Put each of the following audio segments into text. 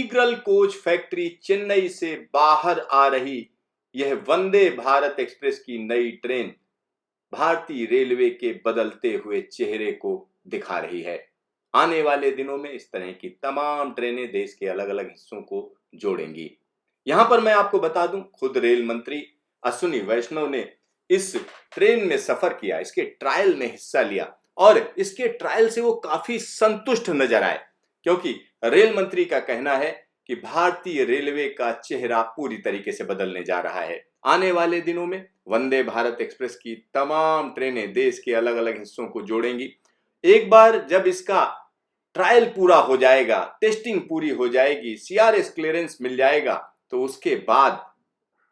Integral coach factory Chennai से बाहर आ रही यह वंदे भारत एक्सप्रेस की नई ट्रेन भारतीय रेलवे के बदलते हुए चेहरे को दिखा रही है। आने वाले दिनों में इस तरह की तमाम ट्रेनें देश के अलग अलग हिस्सों को जोड़ेंगी। यहां पर मैं आपको बता दूं, खुद रेल मंत्री अश्विनी वैष्णव ने इस ट्रेन में सफर किया, इसके ट्रायल में हिस्सा लिया और इसके ट्रायल से वो काफी संतुष्ट नजर आए, क्योंकि रेल मंत्री का कहना है कि भारतीय रेलवे का चेहरा पूरी तरीके से बदलने जा रहा है। आने वाले दिनों में वंदे भारत एक्सप्रेस की तमाम ट्रेनें देश के अलग अलग हिस्सों को जोड़ेंगी। एक बार जब इसका ट्रायल पूरा हो जाएगा, टेस्टिंग पूरी हो जाएगी, सीआरएस क्लियरेंस मिल जाएगा, तो उसके बाद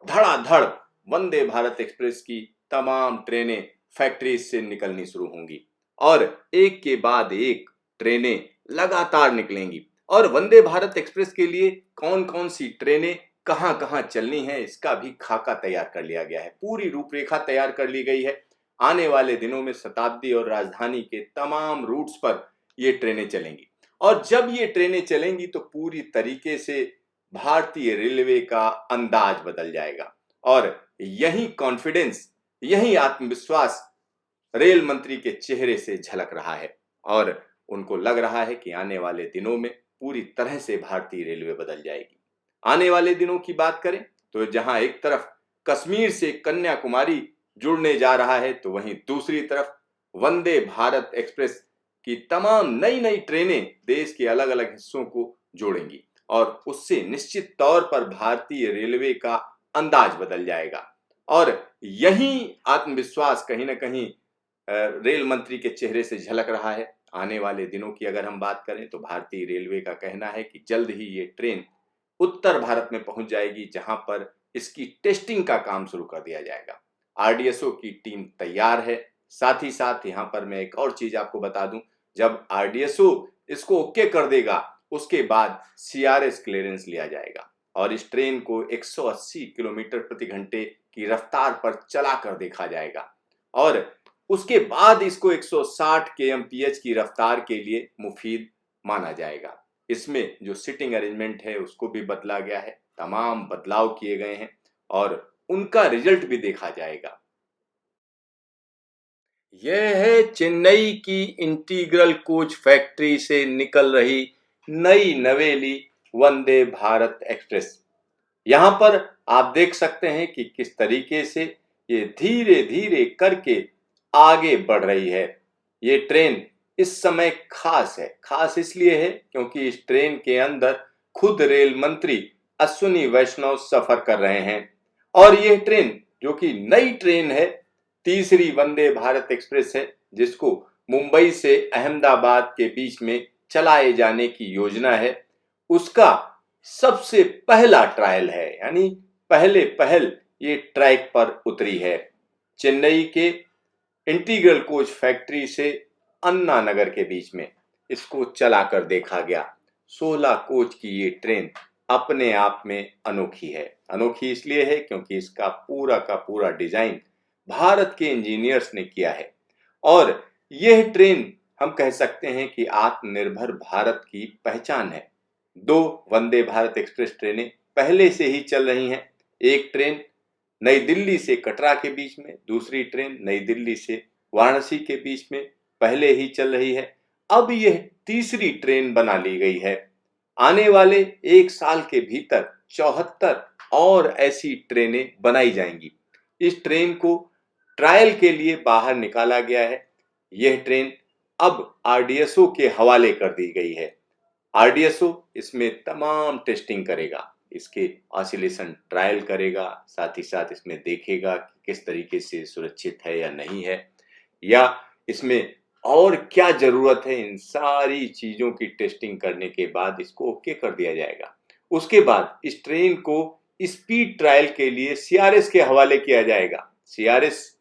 धड़ाधड़ वंदे भारत एक्सप्रेस की तमाम ट्रेनें फैक्ट्री से निकलनी शुरू होंगी और एक के बाद एक ट्रेनें लगातार निकलेंगी। और वंदे भारत एक्सप्रेस के लिए कौन कौन सी ट्रेनें कहां कहां चलनी है, इसका भी खाका तैयार कर लिया गया है, पूरी रूपरेखा तैयार कर ली गई है। आने वाले दिनों में शताब्दी और राजधानी के तमाम रूट्स पर ये ट्रेनें चलेंगी और जब ये ट्रेनें चलेंगी तो पूरी तरीके से भारतीय रेलवे का अंदाज बदल जाएगा और यही कॉन्फिडेंस, यही आत्मविश्वास रेल मंत्री के चेहरे से झलक रहा है और उनको लग रहा है कि आने वाले दिनों में पूरी तरह से भारतीय रेलवे बदल जाएगी। आने वाले दिनों की बात करें तो जहां एक तरफ कश्मीर से कन्याकुमारी जुड़ने जा रहा है, तो वहीं दूसरी तरफ वंदे भारत एक्सप्रेस की तमाम नई नई ट्रेनें देश के अलग अलग हिस्सों को जोड़ेंगी और उससे निश्चित तौर पर भारतीय रेलवे का अंदाज बदल जाएगा और यही आत्मविश्वास कहीं ना कहीं रेल मंत्री के चेहरे से झलक रहा है। आने वाले दिनों की अगर हम बात करें तो भारतीय रेलवे का कहना है कि जल्द ही ये ट्रेन उत्तर भारत में पहुंच जाएगी, जहां पर इसकी टेस्टिंग का काम शुरू कर दिया जाएगा। आरडीएसओ की टीम तैयार है। साथ ही साथ यहां पर मैं एक और चीज आपको बता दूं, जब आरडीएसओ इसको ओके कर देगा उसके बाद सीआरएस क्लियरेंस लिया जाएगा और इस ट्रेन को 180 किलोमीटर प्रति घंटे की रफ्तार पर चला कर देखा जाएगा और उसके बाद इसको 160 kmph की रफ्तार के लिए मुफीद माना जाएगा। इसमें जो सिटिंग अरेंजमेंट है उसको भी बदला गया है, तमाम बदलाव किए गए हैं और उनका रिजल्ट भी देखा जाएगा। यह है चेन्नई की इंटीग्रल कोच फैक्ट्री से निकल रही नई नवेली वंदे भारत एक्सप्रेस। यहां पर आप देख सकते हैं कि किस तरीके से ये धीरे धीरे करके आगे बढ़ रही है। ये ट्रेन इस समय खास है, खास इसलिए है क्योंकि इस ट्रेन के अंदर खुद रेल मंत्री अश्विनी वैष्णव सफर कर रहे हैं और यह ट्रेन जो कि नई ट्रेन है, तीसरी वंदे भारत एक्सप्रेस है, जिसको मुंबई से अहमदाबाद के बीच में चलाए जाने की योजना है, उसका सबसे पहला ट्रायल है, यानी पहल ये ट्रैक पर उतरी है। चेन्नई के इंटीग्रल कोच फैक्ट्री से अन्ना नगर के बीच में इसको चलाकर देखा गया। 16 कोच की ये ट्रेन अपने आप में अनोखी है। अनोखी इसलिए है क्योंकि इसका पूरा का पूरा डिजाइन भारत के इंजीनियर्स ने किया है और यह ट्रेन हम कह सकते हैं कि आत्मनिर्भर भारत की पहचान है। 2 वंदे भारत एक्सप्रेस ट्रेनें पहले से ही चल रही हैं। एक ट्रेन नई दिल्ली से कटरा के बीच में, दूसरी ट्रेन नई दिल्ली से वाराणसी के बीच में पहले ही चल रही है। अब यह तीसरी ट्रेन बना ली गई है। आने वाले 1 साल के भीतर 74 और ऐसी ट्रेनें बनाई जाएंगी। इस ट्रेन को ट्रायल के लिए बाहर निकाला गया है। यह ट्रेन अब आरडीएसओ के हवाले कर दी गई है। आरडीएसओ इसमें तमाम टेस्टिंग करेगा, इसके ऑसिलेशन ट्रायल करेगा, साथ ही साथ इसमें देखेगा कि किस तरीके से सुरक्षित है या नहीं है, या इसमें और क्या जरूरत है। इन सारी चीजों की टेस्टिंग करने के बाद इसको ओके कर दिया जाएगा। उसके बाद इस ट्रेन को स्पीड ट्रायल के लिए सीआरएस के हवाले किया जाएगा। सीआरएस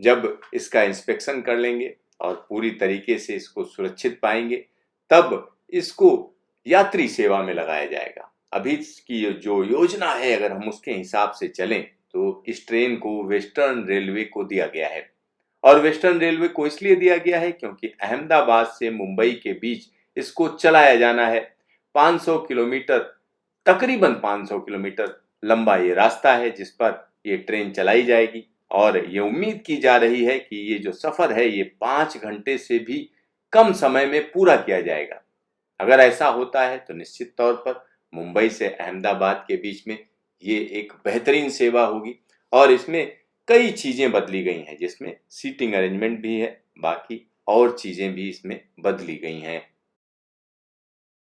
जब इसका इंस्पेक्शन कर लेंगे और पूरी तरीके से इसको सुरक्षित पाएंगे, तब इसको यात्री सेवा में लगाया जाएगा। अभी की जो योजना है, अगर हम उसके हिसाब से चलें तो इस ट्रेन को वेस्टर्न रेलवे को दिया गया है और वेस्टर्न रेलवे को इसलिए दिया गया है क्योंकि अहमदाबाद से मुंबई के बीच इसको चलाया जाना है। 500 किलोमीटर तकरीबन 500 किलोमीटर लंबा ये रास्ता है जिस पर ये ट्रेन चलाई जाएगी और ये उम्मीद की जा रही है कि ये जो सफर है ये 5 घंटे से भी कम समय में पूरा किया जाएगा। अगर ऐसा होता है तो निश्चित तौर पर मुंबई से अहमदाबाद के बीच में ये एक बेहतरीन सेवा होगी और इसमें कई चीजें बदली गई हैं जिसमें सीटिंग अरेंजमेंट भी है, बाकी और चीजें भी इसमें बदली गई हैं।